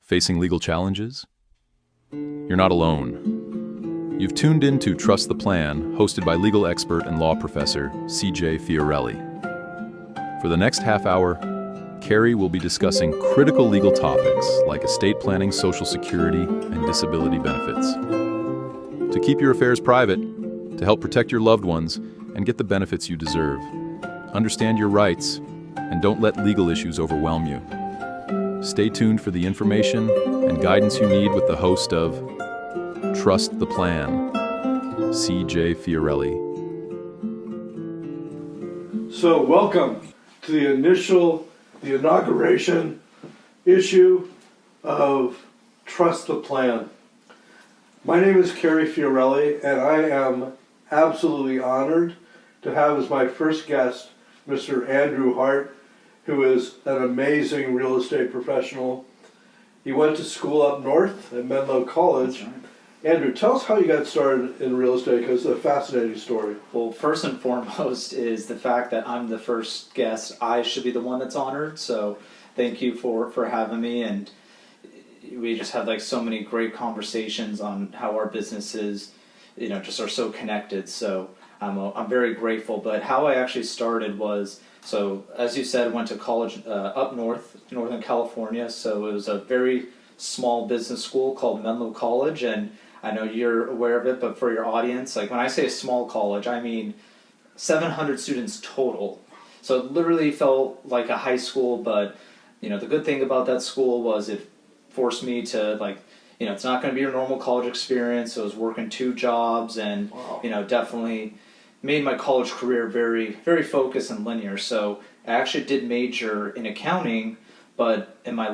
Facing legal challenges? You're not alone. You've tuned in to Trust the Plan, hosted by legal expert and law professor C.J. Fiorelli. For the next half hour, Carrie will be discussing critical legal topics like estate planning, Social Security, and disability benefits. To keep your affairs private, to help protect your loved ones, and get the benefits you deserve. Understand your rights, and don't let legal issues overwhelm you. Stay tuned for the information and guidance you need with the host of Trust the Plan, C.J. Fiorelli. So welcome to the inauguration issue of Trust the Plan. My name is Carrie Fiorelli, and I am absolutely honored to have as my first guest Mr. Andrew Hart, who is an amazing real estate professional. He went to school up north at Menlo College. That's right. Andrew, tell us how you got started in real estate, because it's a fascinating story. Well, first and foremost is the fact that I'm the first guest. I should be the one that's honored, so thank you for having me. And we just had like so many great conversations on how our businesses, just are so connected. So I'm very grateful. But how I actually started was, so as you said, went to college up north, Northern California. So it was a very small business school called Menlo College, and I know you're aware of it, but for your audience, like when I say small college, I mean 700 students total. So it literally felt like a high school, but the good thing about that school was it forced me to it's not going to be your normal college experience. So I was working 2 jobs and, Wow. Definitely made my college career very, very focused and linear. So I actually did major in accounting, but in my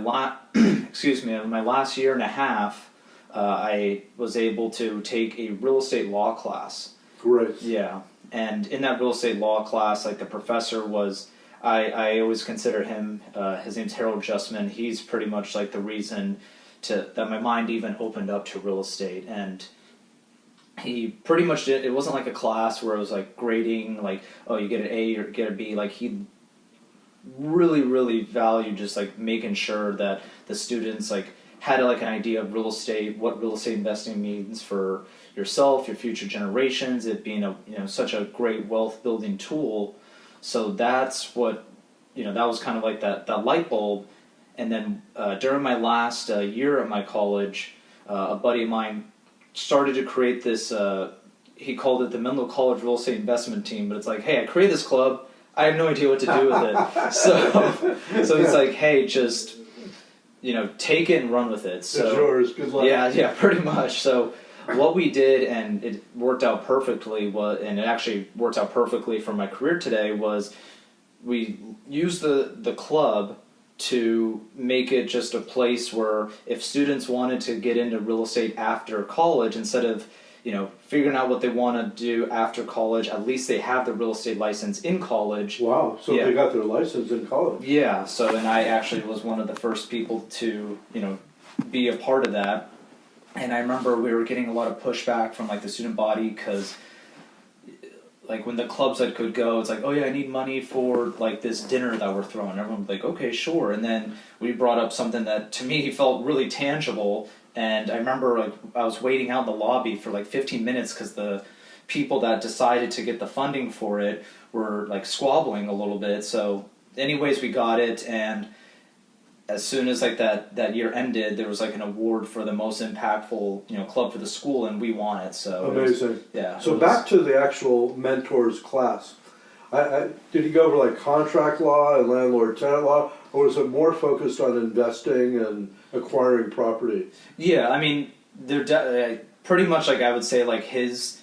in my last year and a half, I was able to take a real estate law class. Great. Yeah, and in that real estate law class, the professor was, I always consider him, his name's Harold Justman. He's pretty much like the reason that my mind even opened up to real estate. And he pretty much did, it wasn't like a class where it was like grading, oh, you get an A or get a B. He really, really valued just making sure that the students had an idea of real estate, what real estate investing means for yourself, your future generations, it being such a great wealth building tool. So that's what, that was kind of that light bulb. And then during my last year at my college, a buddy of mine started to create this, he called it the Menlo College Real Estate Investment Team, but it's hey, I created this club, I have no idea what to do with it. So it's hey, just take it and run with it. So It's yours. Good luck. Yeah, pretty much. So what we did, and it worked out perfectly, and it actually worked out perfectly for my career today, was we used the club to make it just a place where if students wanted to get into real estate after college, instead of figuring out what they want to do after college, at least they have the real estate license in college. Wow, so Yeah. they got their license in college. Yeah, so, and I actually was one of the first people to, be a part of that. And I remember we were getting a lot of pushback from the student body, because when the clubs that could go, it's oh yeah, I need money for this dinner that we're throwing. Everyone was okay, sure. And then we brought up something that to me felt really tangible. And I remember I was waiting out in the lobby for 15 minutes because the people that decided to get the funding for it were squabbling a little bit. So anyways, we got it, and as soon as that year ended, there was an award for the most impactful club for the school, and we won it. So Amazing. Yeah. So back to the actual mentors class. Did you go over contract law and landlord-tenant law, or was it more focused on investing and acquiring property? Yeah, I mean, they're pretty much I would say his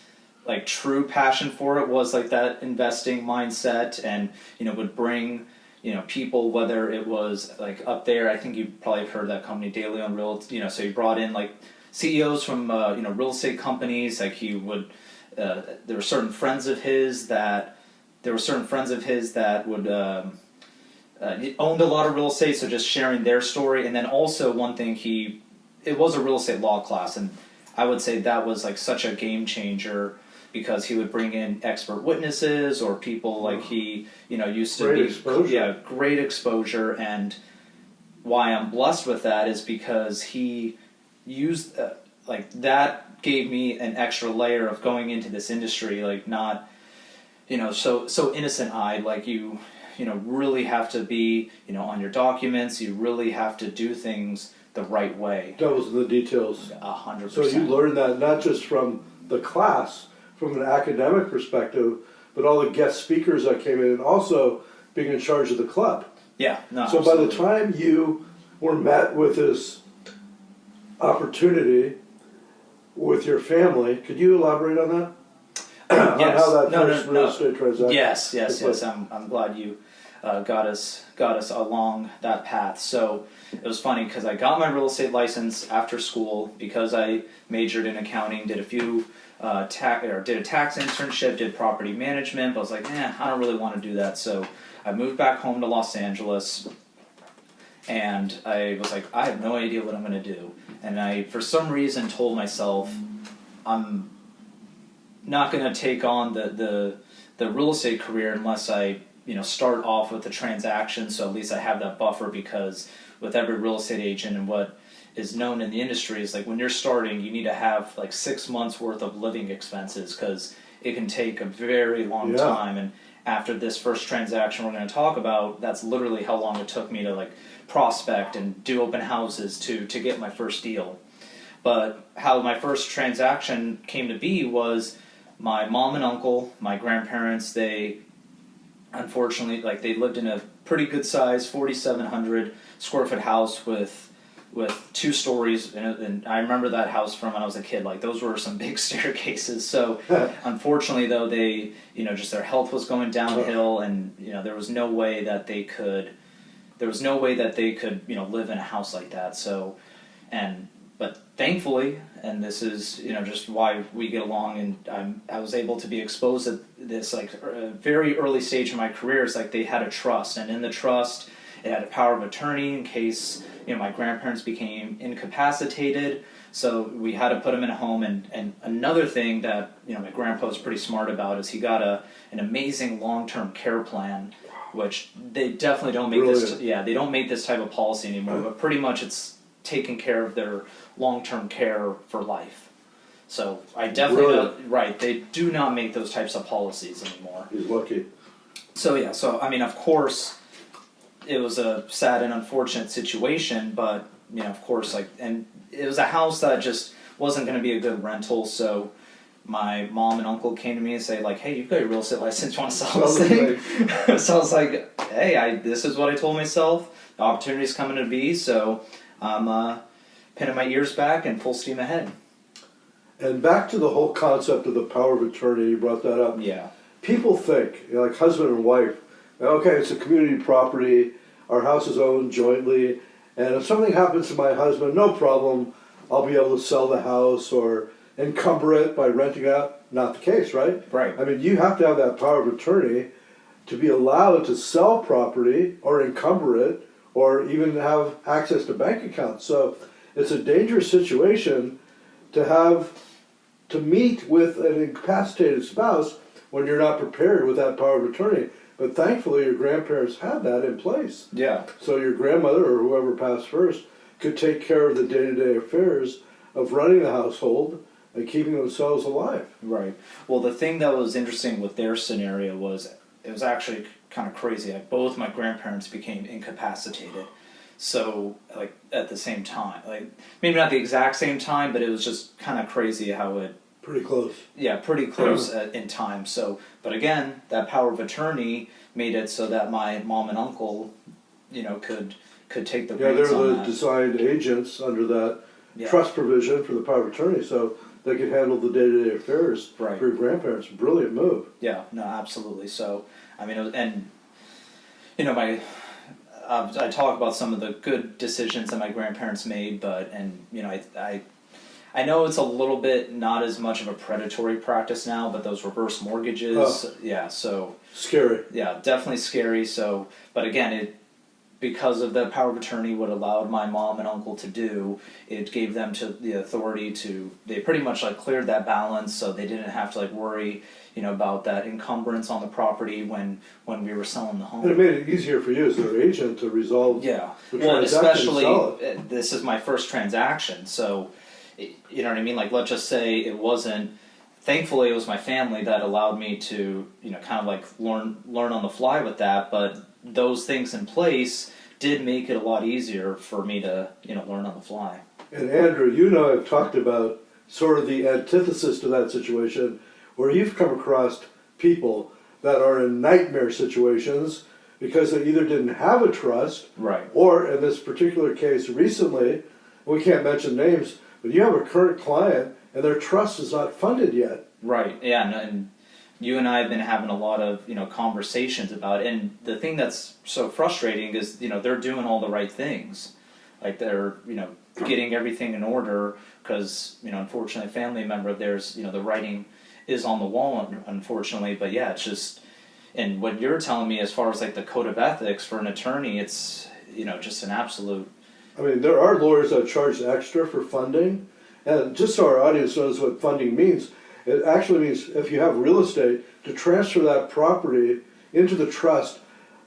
true passion for it was that investing mindset, and would bring people, whether it was up there. I think you probably have heard of that company, Daily on Real. So he brought in CEOs from real estate companies. He would. There were certain friends of his that would owned a lot of real estate, so just sharing their story. And then also one thing, it was a real estate law class, and I would say that was such a game changer, because he would bring in expert witnesses or people he used to Great be exposure. Yeah, great exposure. And why I'm blessed with that is because he used like that gave me an extra layer of going into this industry, like not, so innocent eyed, like you really have to be, on your documents, you really have to do things the right way. Devil's in the details. 100%. So you learned that not just from the class, from an academic perspective, but all the guest speakers that came in, and also being in charge of the club. Yeah, no. So absolutely. by the time you were met with this opportunity with your family, could you elaborate on that? Yes. On how that No, first no, real no. estate transaction? Yes. I'm glad you got us along that path. So it was funny because I got my real estate license after school because I majored in accounting, did a few did a tax internship, did property management, but I was like, I don't really want to do that. So I moved back home to Los Angeles, and I was like, I have no idea what I'm going to do. And I, for some reason, told myself, I'm not going to take on the real estate career unless I start off with the transaction, so at least I have that buffer, because with every real estate agent and what is known in the industry is like when you're starting, you need to have like 6 months worth of living expenses because it can take a very long time. And after this first transaction we're going to talk about, that's literally how long it took me to like prospect and do open houses to get my first deal. But how my first transaction came to be was my mom and uncle, my grandparents, they unfortunately, like, they lived in a pretty good size 4,700 square foot house with 2 stories, and I remember that house from when I was a kid. Like, those were some big staircases. So unfortunately though, they just their health was going downhill, and there was no way that they could live in a house like that. So but thankfully, and this is just why we get along, and I was able to be exposed at this like very early stage in my career. It's like they had a trust, and in the trust it had a power of attorney in case my grandparents became incapacitated. So we had to put them in a home, and another thing that my grandpa was pretty smart about is he got an amazing long-term care plan, which they definitely don't make they don't make this type of policy anymore, but pretty much it's taking care of their long-term care for life. So I definitely know, they do not make those types of policies anymore. He's lucky. So I mean, of course, it was a sad and unfortunate situation, but of course, and it was a house that just wasn't going to be a good rental. So my mom and uncle came to me and say, like, hey, you've got your real estate license, you want to sell this thing? So I was like, hey, this is what I told myself. The opportunity's coming to be, so I'm pinning my ears back and full steam ahead. And back to the whole concept of the power of attorney, you brought that up. Yeah. People think, like husband and wife, okay, it's a community property, our house is owned jointly, and if something happens to my husband, no problem, I'll be able to sell the house or encumber it by renting it out. Not the case, right? Right. I mean, you have to have that power of attorney to be allowed to sell property or encumber it or even have access to bank accounts. So it's a dangerous situation to meet with an incapacitated spouse when you're not prepared with that power of attorney. But thankfully, your grandparents had that in place. Yeah. So your grandmother or whoever passed first could take care of the day-to-day affairs of running the household and keeping themselves alive. Right. Well, the thing that was interesting with their scenario was it was actually kind of crazy. Like, both my grandparents became incapacitated. So, like, at the same time. Like, maybe not the exact same time, but it was just kind of crazy how it... Pretty close. Yeah, pretty close in time. So, but again, that power of attorney made it so that my mom and uncle, could take the reins on that. Yeah, they're the designed agents under that trust provision for the power of attorney, so they could handle the day-to-day affairs for your grandparents. Brilliant move. Yeah, no, absolutely. So, I mean, I talk about some of the good decisions that my grandparents made, I know it's a little bit not as much of a predatory practice now, but those reverse mortgages, so... Scary. Yeah, definitely scary. So, but again, because of the power of attorney, what allowed my mom and uncle to do, it gave them to the authority to, they pretty much like cleared that balance, so they didn't have to like worry, about that encumbrance on the property when we were selling the home. And it made it easier for you as their agent to resolve Yeah, the well, and transaction and especially sell it. this is my first transaction, so you know what I mean. Like, let's just say it wasn't. Thankfully, it was my family that allowed me to, kind of like learn on the fly with that. But those things in place did make it a lot easier for me to, learn on the fly. And Andrew, I've talked about sort of the antithesis to that situation, where you've come across people that are in nightmare situations because they either didn't have a trust, Right. or in this particular case recently, we can't mention names, but you have a current client and their trust is not funded yet. Right. Yeah. And you and I have been having a lot of conversations about it. And the thing that's so frustrating is they're doing all the right things, like they're getting everything in order because unfortunately a family member of theirs the writing is on the wall, unfortunately. But yeah, it's just, and what you're telling me as far as like the code of ethics for an attorney, it's just an absolute. I mean, there are lawyers that charge extra for funding, and just so our audience knows what funding means, it actually means if you have real estate, to transfer that property into the trust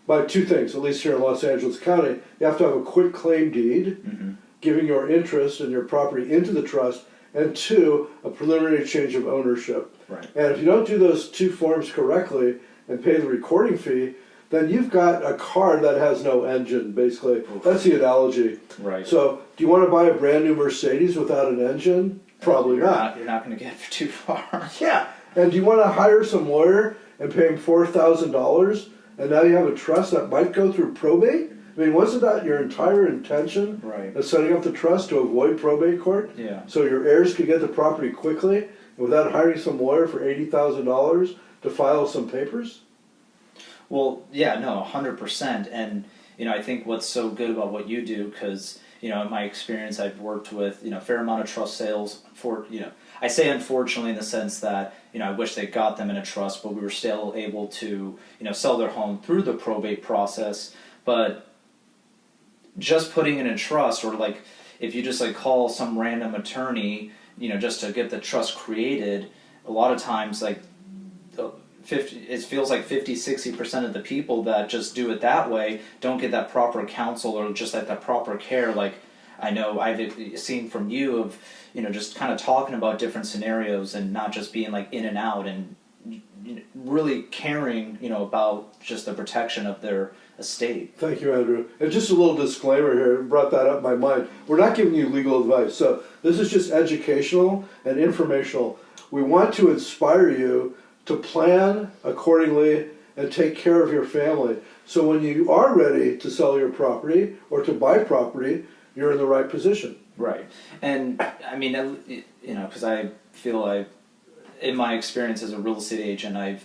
by two things, at least here in Los Angeles County. You have to have a quit claim deed, giving your interest in your property into the trust, and two, a preliminary change of ownership. Right. And if you don't do those two forms correctly and pay the recording fee, then you've got a car that has no engine, basically. That's the analogy. Right. So, do you want to buy a brand new Mercedes without an engine? Probably not. You're not going to get too far. Yeah. And do you want to hire some lawyer and pay him $4,000, and now you have a trust that might go through probate? I mean, wasn't that your entire intention Right. of setting up the trust to avoid probate court? Yeah. So your heirs could get the property quickly and without hiring some lawyer for $80,000 to file some papers? Well, yeah, no, 100%. And, I think what's so good about what you do, because, in my experience, I've worked with, a fair amount of trust sales I say unfortunately in the sense that, I wish they got them in a trust, but we were still able to, sell their home through the probate process. But just putting in a trust, or like, if you just like call some random attorney, just to get the trust created, a lot of times like, it feels like 50-60% of the people that just do it that way don't get that proper counsel or just like that proper care. Like I know I've seen from you of just kind of talking about different scenarios and not just being like in and out, and really caring about just the protection of their estate. Thank you, Andrew. And just a little disclaimer here, brought that up in my mind. We're not giving you legal advice, so this is just educational and informational. We want to inspire you to plan accordingly and take care of your family. So when you are ready to sell your property or to buy property, you're in the right position. Right. And I mean, because I feel in my experience as a real estate agent, I've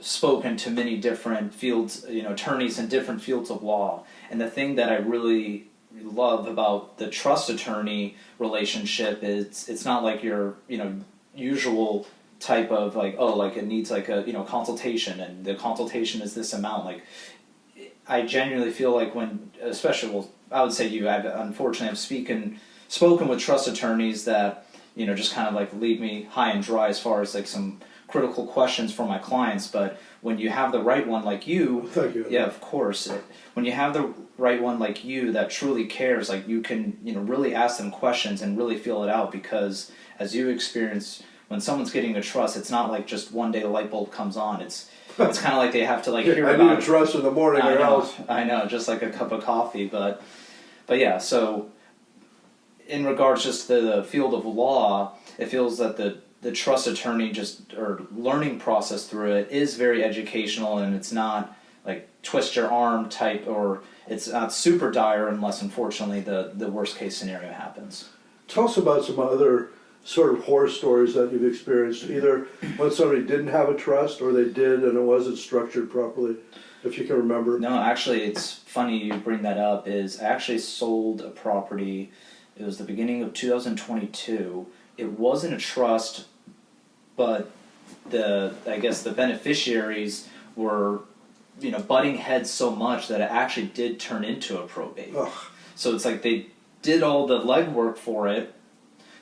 spoken to many different fields, attorneys in different fields of law. And the thing that I really love about the trust attorney relationship is it's not like your, usual type of like, oh, like it needs like a, consultation, and the consultation is this amount. Like, I genuinely feel like when, especially, well, I would say unfortunately I've spoken with trust attorneys that, just kind of like leave me high and dry as far as like some critical questions for my clients. But when you have the right one like you, Thank you. Yeah, of course. When you have the right one like you that truly cares, like you can, really ask them questions and really feel it out, because as you experience, when someone's getting a trust, it's not like just one day the light bulb comes on. It's kind of like they have to like hear I about need a trust in the morning or else. I know, just like a cup of coffee. But yeah, so in regards just to the field of law, it feels that the trust attorney or learning process through it is very educational, and it's not like twist your arm type, or it's not super dire unless unfortunately the worst case scenario happens. Tell us about some other sort of horror stories that you've experienced, either when somebody didn't have a trust or they did and it wasn't structured properly, if you can remember. No, actually, it's funny you bring that up. I actually sold a property. It was the beginning of 2022. It wasn't a trust, but I guess the beneficiaries were butting heads so much that it actually did turn into a probate. Ugh. So it's like they did all the legwork for it.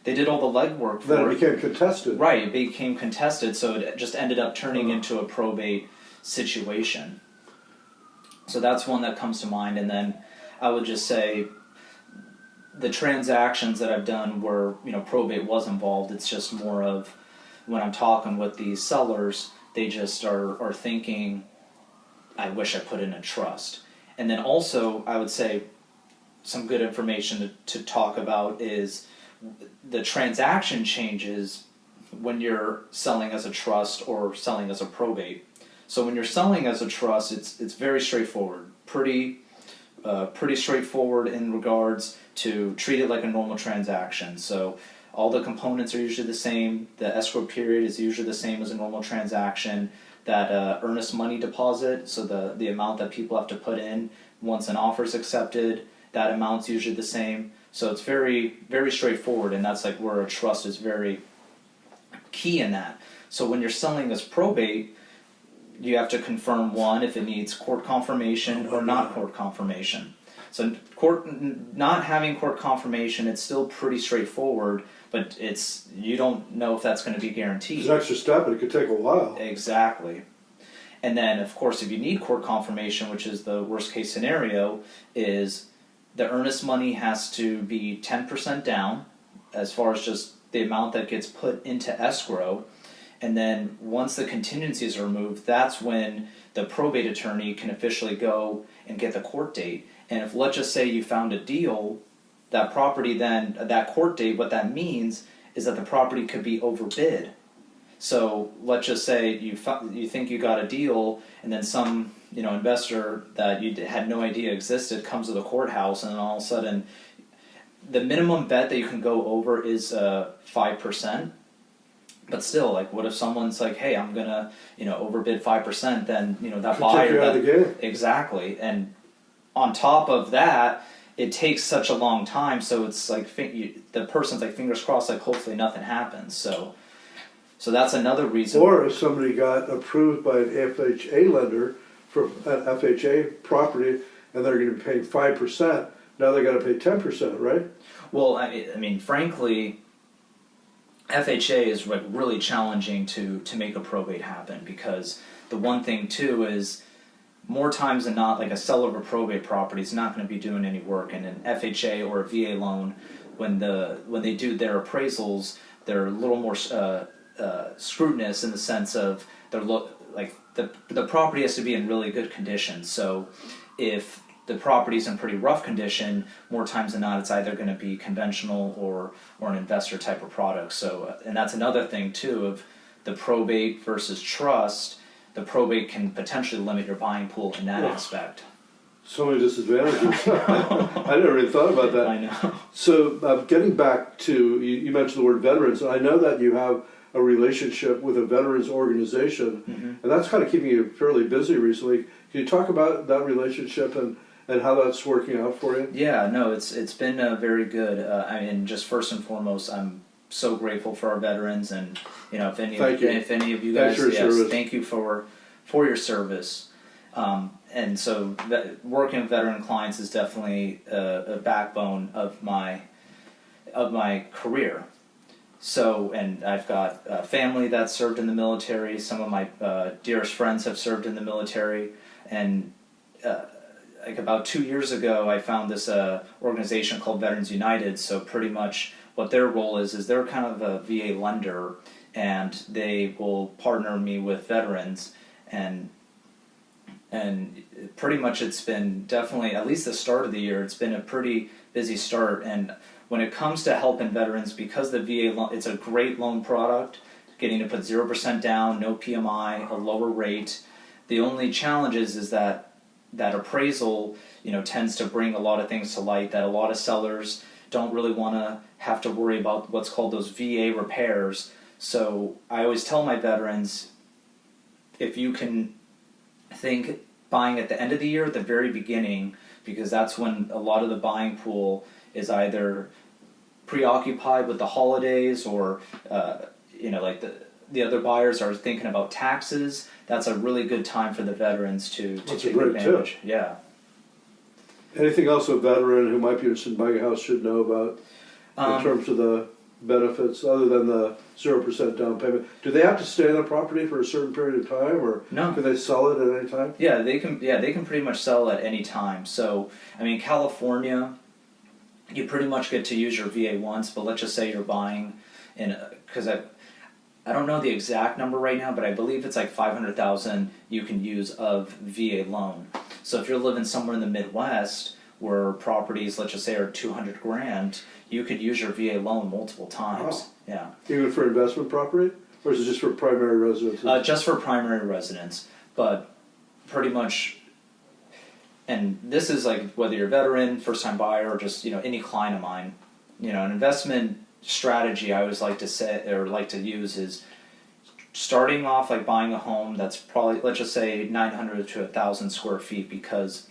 Then it became contested. Right, it became contested, so it just ended up turning into a probate situation. So that's one that comes to mind, and then I would just say the transactions that I've done where probate was involved, it's just more of when I'm talking with these sellers, they just are thinking, I wish I put in a trust. And then also, I would say some good information to talk about is the transaction changes when you're selling as a trust or selling as a probate. So when you're selling as a trust, it's very straightforward, pretty straightforward in regards to treat it like a normal transaction. So all the components are usually the same. The escrow period is usually the same as a normal transaction. That earnest money deposit, so the amount that people have to put in once an offer is accepted, that amount's usually the same. So it's very, very straightforward, and that's like where a trust is very key in that. So when you're selling as probate, you have to confirm, one, if it needs court confirmation or not court confirmation. So not having court confirmation, it's still pretty straightforward, but you don't know if that's going to be guaranteed. It's an extra step, and it could take a while. Exactly. And then, of course, if you need court confirmation, which is the worst case scenario, is the earnest money has to be 10% down as far as just the amount that gets put into escrow. And then once the contingencies are removed, that's when the probate attorney can officially go and get the court date. And if, let's just say, you found a deal, that property then, that court date, what that means is that the property could be overbid. So let's just say you think you got a deal, and then some investor that you had no idea existed comes to the courthouse, and then all of a sudden the minimum bet that you can go over is 5%. But still, like, what if someone's like, "Hey, I'm gonna, overbid 5%?" Then that buyer, take you out of the game. Exactly, and on top of that, it takes such a long time. So it's like the person's like, fingers crossed, like hopefully nothing happens. So that's another reason. Or if somebody got approved by an FHA lender for an FHA property, and they're going to be paying 5%, now they got to pay 10%, right? Well, I mean, frankly, FHA is like really challenging to make a probate happen, because the one thing too is more times than not, like a seller of a probate property is not going to be doing any work, and an FHA or a VA loan, when they do their appraisals, they're a little more scrutinous in the sense of the property has to be in really good condition. So if the property's in pretty rough condition, more times than not, it's either going to be conventional or an investor type of product. So, and that's another thing too of the probate versus trust. The probate can potentially limit your buying pool in that aspect. So many disadvantages. I never even thought about that. I know. So getting back to, you mentioned the word veterans, and I know that you have a relationship with a veterans organization, and that's kind of keeping you fairly busy recently. Can you talk about that relationship and how that's working out for you? Yeah, no, it's been very good. I mean, just first and foremost, I'm so grateful for our veterans, and if any of you guys, thank you for your service. And so working with veteran clients is definitely a backbone of my career. So, and I've got family that served in the military. Some of my dearest friends have served in the military, and like about 2 years ago, I found this organization called Veterans United. So pretty much what their role is they're kind of a VA lender, and they will partner me with veterans, and pretty much it's been definitely, at least the start of the year, it's been a pretty busy start. And when it comes to helping veterans, because the VA loan, it's a great loan product, getting to put 0% down, no PMI, a lower rate. The only challenge is that appraisal, tends to bring a lot of things to light that a lot of sellers don't really want to have to worry about what's called those VA repairs. So I always tell my veterans, if you can think buying at the end of the year, at the very beginning, because that's when a lot of the buying pool is either preoccupied with the holidays or like the other buyers are thinking about taxes, that's a really good time for the veterans to That's a take great advantage. tip. Yeah. Anything else a veteran who might be interested in buying a house should know about in terms of the benefits, other than the 0% down payment? Do they have to stay on the property for a certain period of time, or No. can they sell it at any time? Yeah, they can. Yeah, they can pretty much sell at any time. So, I mean, California, you pretty much get to use your VA once. But let's just say you're buying, because I don't know the exact number right now, but I believe it's like 500,000 you can use of VA loan. So if you're living somewhere in the Midwest where properties, let's just say, are 200 grand, you could use your VA loan multiple times. Wow. Yeah. Even for investment property, or is it just for primary residences? Just for primary residence, but pretty much, and this is like whether you're a veteran, first-time buyer, or just any client of mine, an investment strategy I always like to say or like to use is starting off like buying a home that's probably, let's just say, 900 to 1,000 square feet, because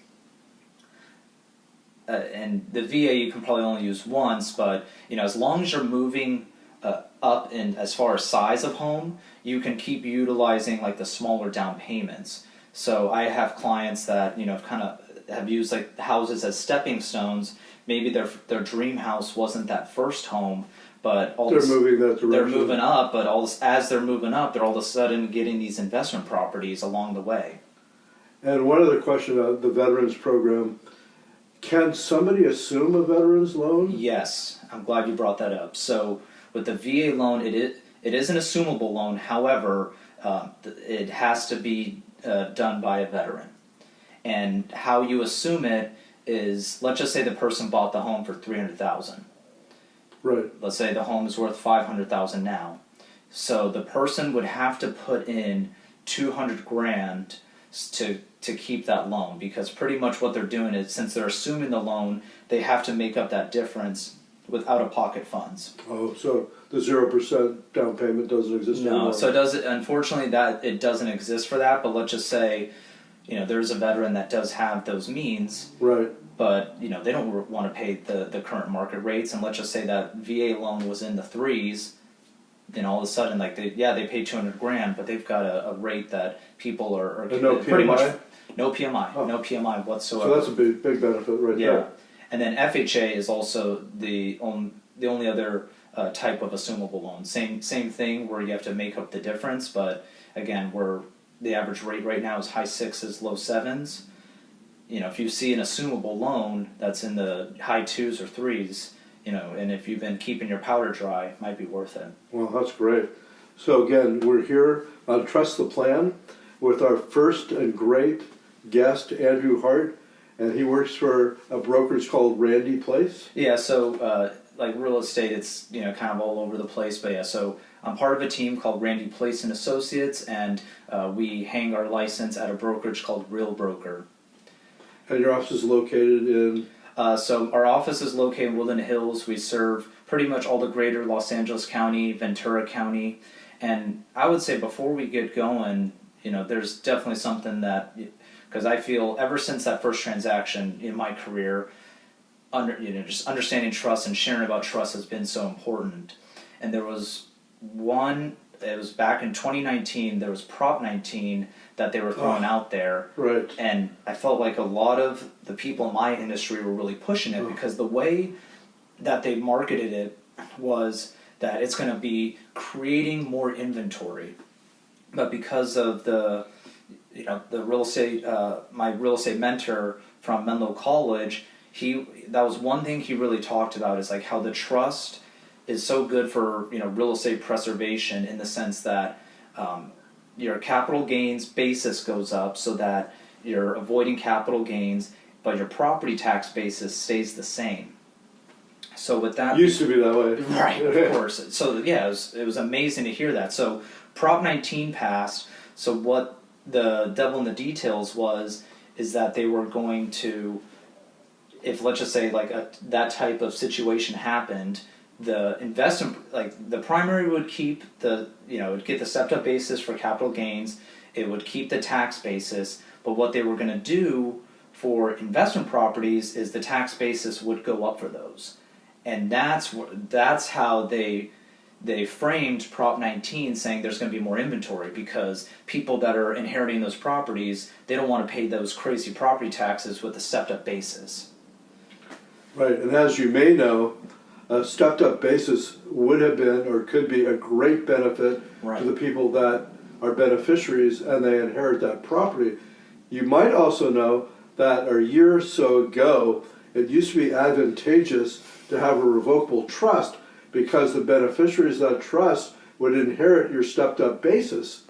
and the VA you can probably only use once, but as long as you're moving up in as far as size of home, you can keep utilizing like the smaller down payments. So I have clients that kind of have used like houses as stepping stones. Maybe their dream house wasn't that first home, but They're moving that direction. they're moving up. But as they're moving up, they're all of a sudden getting these investment properties along the way. And one other question about the veterans program: can somebody assume a veterans loan? Yes, I'm glad you brought that up. So with the VA loan, it is an assumable loan. However, it has to be done by a veteran. And how you assume it is, let's just say the person bought the home for $300,000. Right. Let's say the home is worth $500,000 now. So the person would have to put in 200 grand to keep that loan, because pretty much what they're doing is, since they're assuming the loan, they have to make up that difference with out-of-pocket funds. Oh, so the 0% down payment doesn't exist anymore? No, so unfortunately that it doesn't exist for that, but let's just say, there's a veteran that does have those means, Right. but they don't want to pay the current market rates, and let's just say that VA loan was in the threes, then all of a sudden, like they pay 200 grand, but they've got a rate that people are And no pretty much PMI? no PMI, Oh. no PMI whatsoever. So that's a big benefit right Yeah, there. and then FHA is also the only other type of assumable loan. Same thing, where you have to make up the difference, but again, the average rate right now is high sixes, low sevens. If you see an assumable loan that's in the high twos or threes, and if you've been keeping your powder dry, it might be worth it. Well, that's great. So again, we're here on Trust the Plan with our first and great guest, Andrew Hart, and he works for a brokerage called Randy Place. Yeah, so like real estate, it's kind of all over the place, but yeah, so I'm part of a team called Randy Place and Associates, and we hang our license at a brokerage called Real Broker. And your office is located in? So our office is located in Woodland Hills. We serve pretty much all the greater Los Angeles County, Ventura County, and I would say before we get going, there's definitely something that, because I feel ever since that first transaction in my career, just understanding trust and sharing about trust has been so important. And there was it was back in 2019, there was Prop 19 that they were throwing out there. Right. And I felt like a lot of the people in my industry were really pushing it, because the way that they marketed it was that it's going to be creating more inventory. But because of the real estate, my real estate mentor from Menlo College, that was one thing he really talked about, is like how the trust is so good for real estate preservation, in the sense that your capital gains basis goes up, so that you're avoiding capital gains, but your property tax basis stays the same. So with that, Used to be that way. right, of course. So yeah, it was amazing to hear that. So Prop 19 passed. So what the devil in the details is that they were going to, if let's just say like that type of situation happened, the investment, like the primary would keep would get the stepped up basis for capital gains, it would keep the tax basis, but what they were going to do for investment properties is the tax basis would go up for those. And that's how they they framed Prop 19 saying there's going to be more inventory because people that are inheriting those properties, they don't want to pay those crazy property taxes with a stepped-up basis. Right, and as you may know, a stepped-up basis would have been or could be a great benefit to the people that are beneficiaries and they inherit that property. You might also know that a year or so ago, it used to be advantageous to have a revocable trust because the beneficiaries of that trust would inherit your stepped-up basis.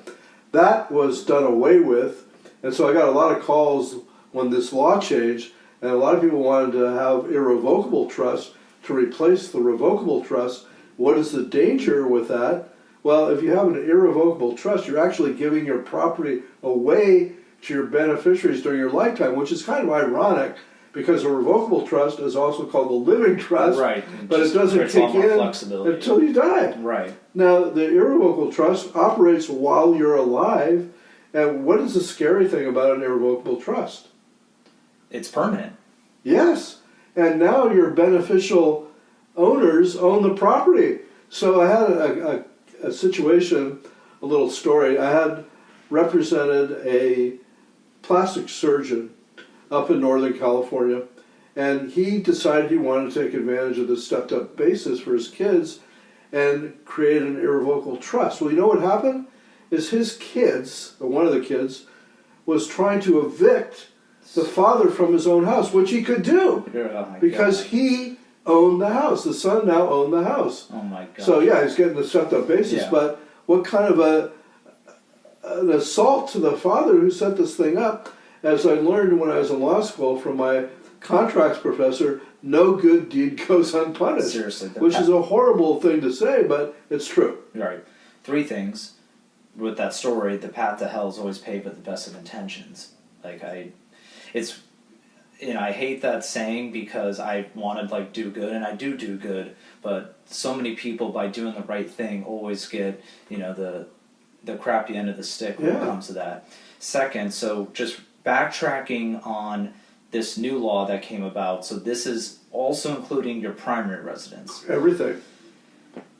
That was done away with, and so I got a lot of calls when this law changed, and a lot of people wanted to have irrevocable trust to replace the revocable trust. What is the danger with that? Well, if you have an irrevocable trust, you're actually giving your property away to your beneficiaries during your lifetime, which is kind of ironic because a revocable trust is also called a living trust, Right. but it doesn't kick in until you die. Right. Now, the irrevocable trust operates while you're alive, and what is the scary thing about an irrevocable trust? It's permanent. Yes, and now your beneficial owners own the property. So I had a situation, a little story. I had represented a plastic surgeon up in Northern California, and he decided he wanted to take advantage of the stepped-up basis for his kids and create an irrevocable trust. Well, you know what happened? Is his kids, or one of the kids, was trying to evict the father from his own house, which he could do because he owned the house. The son now owned the house. Oh my God. So yeah, he's getting the stepped-up basis, but what kind of an assault to the father who set this thing up? As I learned when I was in law school from my contracts professor, no good deed goes unpunished. Seriously. Which is a horrible thing to say, but it's true. Right. 3 things with that story: the path to hell is always paved with the best of intentions. I hate that saying because I want to do good, and I do good, but so many people, by doing the right thing, always get the crappy end of the stick when it comes to that. Second, so just backtracking on this new law that came about. So this is also including your primary residence. Everything.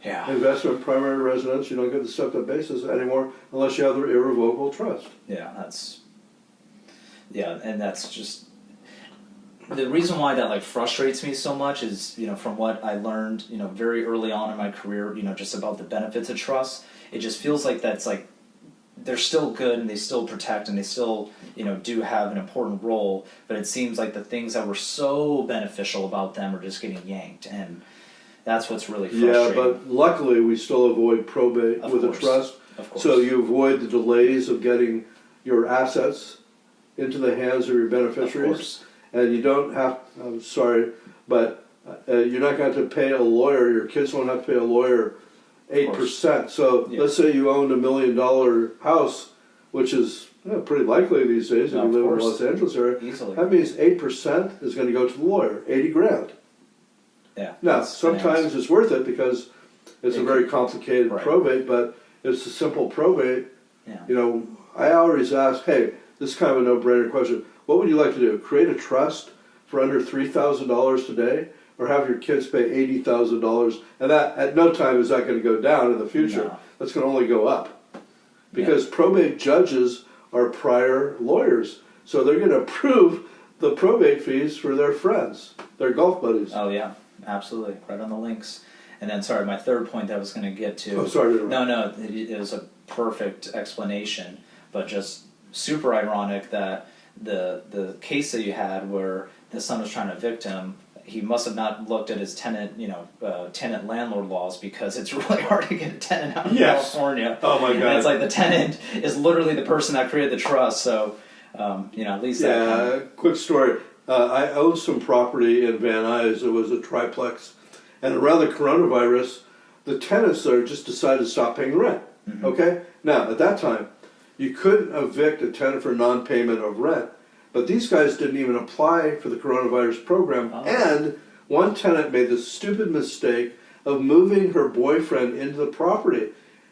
Yeah. Investment primary residence, you don't get the stepped-up basis anymore unless you have the irrevocable trust. And that's just the reason why that frustrates me so much is, from what I learned, very early on in my career, just about the benefits of trust. It just feels like that's they're still good and they still protect and they still, do have an important role, but it seems like the things that were so beneficial about them are just getting yanked, and that's what's really frustrating. Yeah, but luckily we still avoid probate with a trust. Of course. So you avoid the delays of getting your assets into the hands of your beneficiaries. Of course. And you don't have, I'm sorry, but you're not going to have to pay a lawyer, your kids won't have to pay a lawyer 8%. So let's say you owned $1 million house, which is pretty likely these days if you live in the Los Angeles area. Easily. That means 8% is going to go to the lawyer, $80,000. Yeah. Now, sometimes it's worth it because it's a very complicated probate, but it's a simple probate. Yeah. I always ask, hey, this is kind of a no-brainer question. What would you like to do? Create a trust for under $3,000 today, or have your kids pay $80,000? And that at no time is that going to go down in the future. No. That's going to only go up because probate judges are prior lawyers, so they're going to approve the probate fees for their friends, their golf buddies. Oh yeah, absolutely, right on the links. And then, sorry, my third point that I was going to get to. Oh, sorry to interrupt. No, it was a perfect explanation, but just super ironic that the case that you had where the son was trying to evict him, he must have not looked at his tenant landlord laws, because it's really hard to get a tenant out of California. Oh my God! And it's like the tenant is literally the person that created the trust. So, at least quick story. I owned some property in Van Nuys. It was a triplex, and around the coronavirus, the tenants there just decided to stop paying rent. Mm-hmm. Okay. Now, at that time, you couldn't evict a tenant for non-payment of rent. But these guys didn't even apply for the coronavirus program. Oh. And one tenant made the stupid mistake of moving her boyfriend into the property.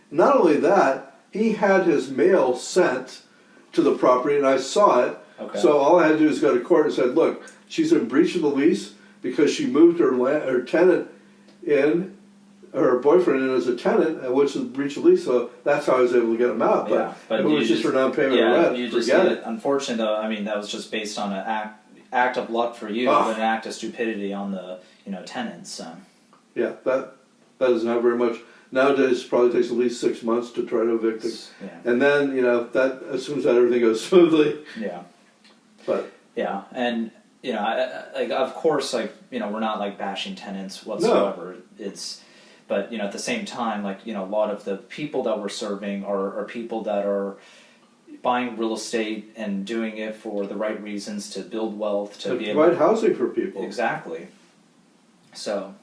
Not only that, he had his mail sent to the property, and I saw it. Okay. So all I had to do is go to court and said, look, she's in breach of the lease because she moved her tenant in her boyfriend in as a tenant, which is breach of lease, so that's how I was able to get him out. Yeah, But if it was just for non-payment of rent, you just forget it. Unfortunately, though, I mean, that was just based on an act of luck for you, but an act of stupidity on the tenants. Yeah, that is not very much. Nowadays, it probably takes at least 6 months to try to evict it. Yeah. And then, that assumes that everything goes smoothly. Yeah. But yeah, and of course, we're not like bashing tenants whatsoever. No. But at the same time, a lot of the people that we're serving are people that are buying real estate and doing it for the right reasons to build wealth, to be able provide housing for people. Exactly. So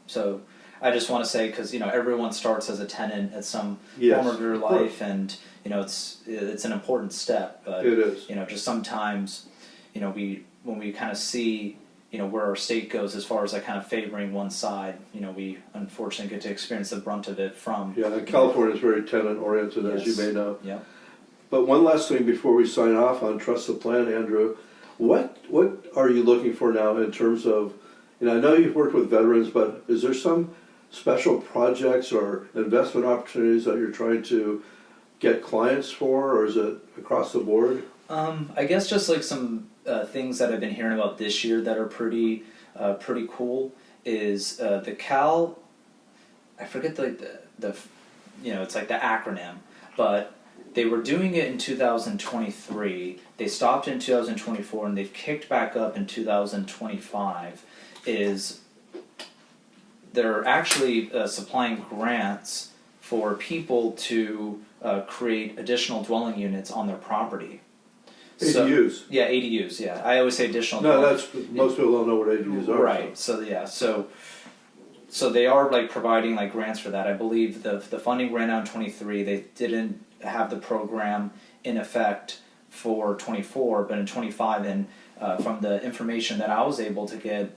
I just want to say, because everyone starts as a tenant at some form of your life, and it's an important step. But it is. Just sometimes, when we kind of see where our state goes as far as kind of favoring one side, we unfortunately get to experience the brunt of it from. Yeah, and California is very tenant oriented, Yes. as you may know. Yeah. But one last thing before we sign off on Trust the Plan, Andrew, what are you looking for now in terms of? I know you've worked with veterans, but is there some special projects or investment opportunities that you're trying to get clients for, or is it across the board? I guess just some things that I've been hearing about this year that are pretty cool is the Cal. I forget the it's like the acronym, but they were doing it in 2023. They stopped in 2024, and they've kicked back up in 2025. They're actually supplying grants for people to create additional dwelling units on their property. ADUs. Yeah, ADUs. Yeah, I always say additional. No, most people don't know what ADUs are. Right. So they are providing grants for that. I believe the funding ran out in 23. They didn't have the program in effect for 24, but in 25, and from the information that I was able to get,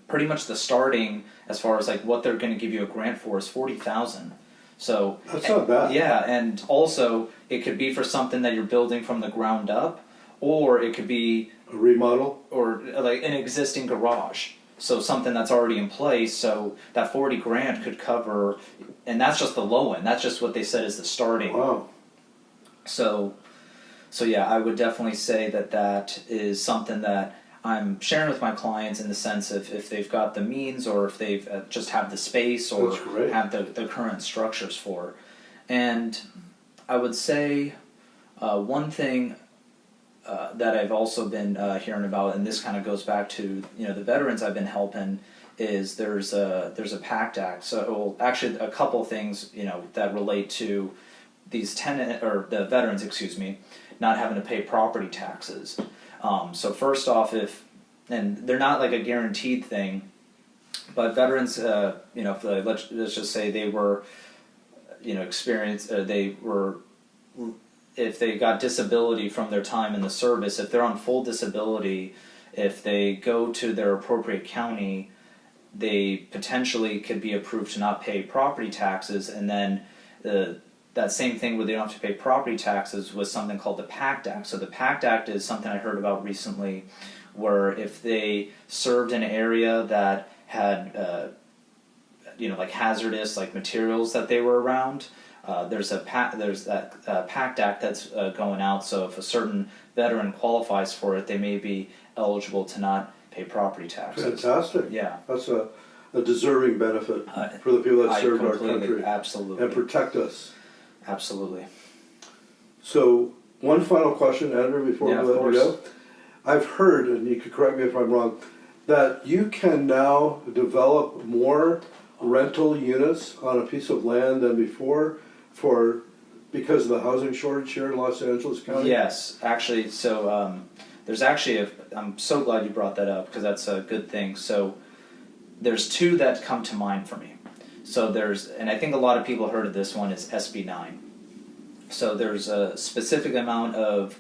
pretty much the starting as far as what they're going to give you a grant for is $40,000. So that's not bad. Yeah, and also it could be for something that you're building from the ground up, or it could be a remodel, or an existing garage. So something that's already in place. So that 40 grand could cover, and that's just the low end. That's just what they said is the starting. Wow. So yeah, I would definitely say that is something that I'm sharing with my clients in the sense of if they've got the means, or if they've just have the space, or have the current structures for. And I would say one thing that I've also been hearing about, and this kind of goes back to the veterans I've been helping, is there's a PACT Act. So actually a couple of things that relate to these the veterans, not having to pay property taxes. So first off, and they're not a guaranteed thing, but veterans, let's just say they were, if they got disability from their time in the service, if they're on full disability, if they go to their appropriate county, they potentially could be approved to not pay property taxes, and then that same thing where they don't have to pay property taxes was something called the PACT Act. So the PACT Act is something I heard about recently, where if they served in an area that had, hazardous materials that they were around, there's that PACT Act that's going out. So if a certain veteran qualifies for it, they may be eligible to not pay property taxes. Fantastic. Yeah. That's a deserving benefit for the people that served our country. Absolutely. And protect us. Absolutely. So, one final question, Andrew, before we let you go. I've heard, and you could correct me if I'm wrong, that you can now develop more rental units on a piece of land than before because of the housing shortage here in Los Angeles County? Yes, actually, so there's actually I'm so glad you brought that up, because that's a good thing. So there's two that come to mind for me. So and I think a lot of people heard of this one, is SB 9. So there's a specific amount of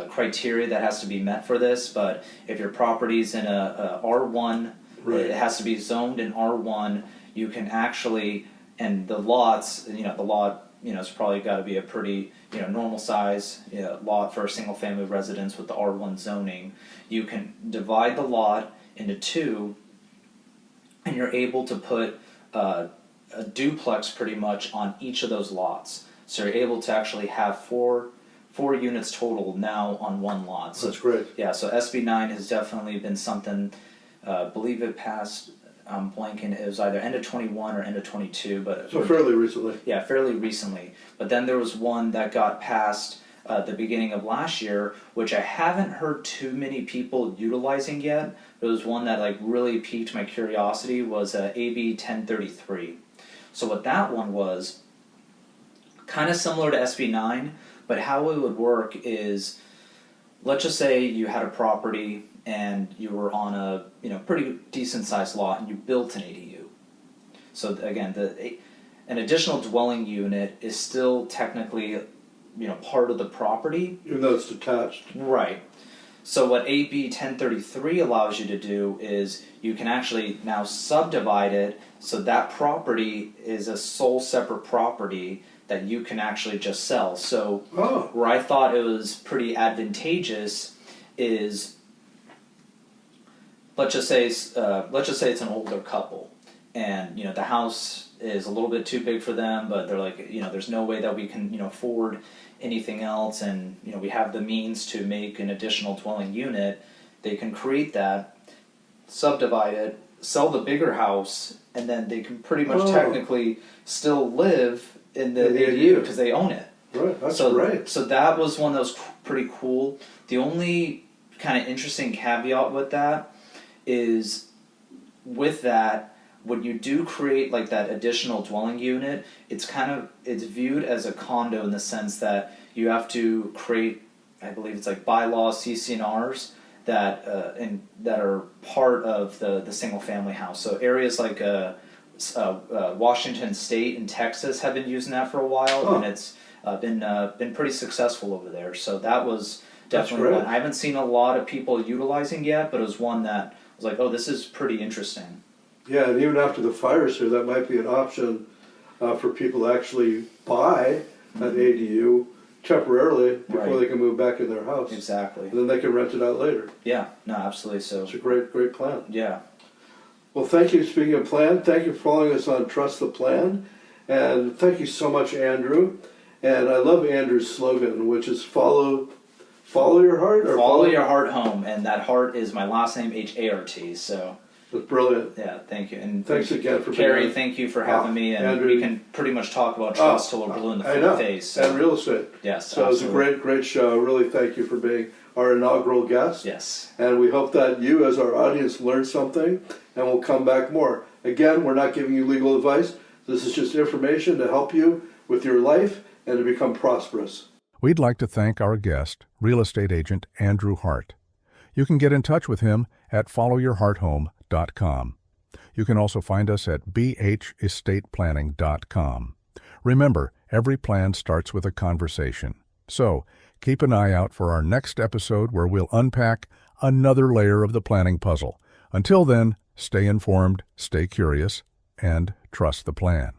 criteria that has to be met for this, but if your property's in a R1, it has to be zoned in R1, you can actually, and the lots, the lot, it's probably got to be a pretty, normal size lot for a single family residence with the R1 zoning. You can divide the lot into two, and you're able to put a duplex pretty much on each of those lots. So you're able to actually have four units total now on one lot. So That's great. yeah, so SB9 has definitely been something. Believe it passed. I'm blanking. It was either end of 21 or end of 22, but So fairly recently. yeah, fairly recently. But then there was one that got passed the beginning of last year, which I haven't heard too many people utilizing yet. There was one that like really piqued my curiosity, was AB 1033. So what that one was, kind of similar to SB9, but how it would work is, let's just say you had a property and you were on a pretty decent sized lot and you built an ADU. So again, an additional dwelling unit is still technically part of the property, Even though it's detached. right? So what AB 1033 allows you to do is you can actually now subdivide it so that property is a sole separate property that you can actually just sell. So Oh, where I thought it was pretty advantageous is, let's just say it's an older couple, and the house is a little bit too big for them, but they're like, there's no way that we can afford anything else, and we have the means to make an additional dwelling unit. They can create that, subdivide it, sell the bigger house, and then they can pretty much technically still live in the ADU because they own it. right. That's So, great. so that was one that was pretty cool. The only kind of interesting caveat with that is, with that, when you do create like that additional dwelling unit, it's viewed as a condo in the sense that you have to create, I believe it's like bylaws, CC&Rs that are part of the single family house. So areas like Washington State and Texas have been using that for a while, and it's been pretty successful over there. So that was definitely great. one. I haven't seen a lot of people utilizing yet, but it was one that was like, oh, this is pretty interesting. Yeah, and even after the fires here, that might be an option for people to actually buy an ADU temporarily before Right. they can move back in their house. Exactly. And then they can rent it out later. Yeah. No, absolutely. So It's a great plan. yeah. Well, thank you. Speaking of plan, thank you for following us on Trust the Plan. And thank you so much, Andrew. And I love Andrew's slogan, which is follow your heart? Or Follow your heart home, and that heart is my last name, Hart. So That's brilliant. yeah, thank you. And Thanks again for Carrie, being on. thank you for having me, and Andrew. we can pretty much talk about trust till we're blue in I know. the face. So. And real estate. Yes, So it's a absolutely. great show. Really thank you for being our inaugural guest. Yes. And we hope that you, as our audience, learned something and will come back more. Again, we're not giving you legal advice. This is just information to help you with your life and to become prosperous. We'd like to thank our guest, real estate agent Andrew Hart. You can get in touch with him at followyourhearthome.com. You can also find us at bhestateplanning.com. Remember, every plan starts with a conversation. So, keep an eye out for our next episode where we'll unpack another layer of the planning puzzle. Until then, stay informed, stay curious, and trust the plan.